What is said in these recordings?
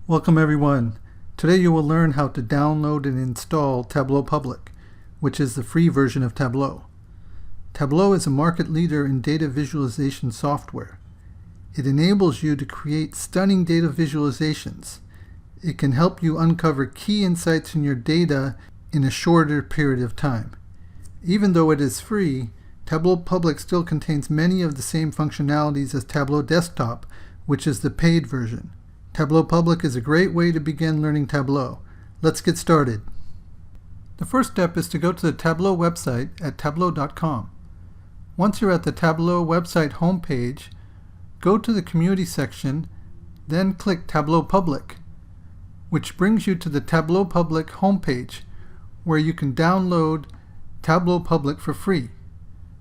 Welcome everyone. Today you will learn how to download and install Tableau Public, which is the free version of Tableau. Tableau is a market leader in data visualization software. It enables you to create stunning data visualizations. It can help you uncover key insights in your data in a shorter period of time. Even though it is free, Tableau Public still contains many of the same functionalities as Tableau Desktop, which is the paid version. Tableau Public is a great way to begin learning Tableau. Let's get started. The first step is to go to the Tableau website at tableau.com. Once you're at the Tableau website homepage, go to the Community section, then click Tableau Public, which brings you to the Tableau Public homepage, where you can download Tableau Public for free.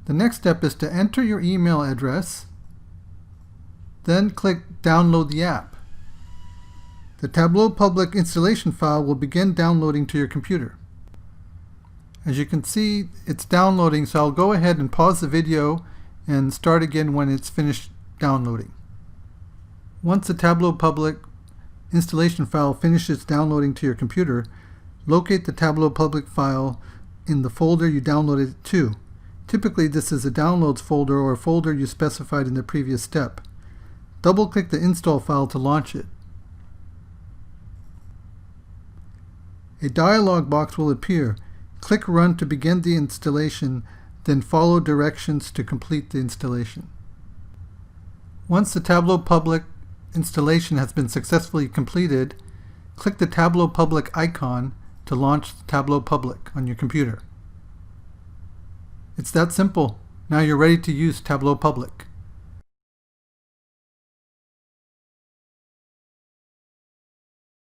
The next step is to enter your email address, then click Download the app. The Tableau Public installation file will begin downloading to your computer. As you can see, it's downloading, so I'll go ahead and pause the video and start again when it's finished downloading. Once the Tableau Public installation file finishes downloading to your computer, locate the Tableau Public file in the folder you downloaded it to. Typically, this is a Downloads folder or a folder you specified in the previous step. Double-click the install file to launch it. A dialog box will appear. Click Run to begin the installation, then follow directions to complete the installation. Once the Tableau Public installation has been successfully completed, click the Tableau Public icon to launch Tableau Public on your computer. It's that simple. Now you're ready to use Tableau Public.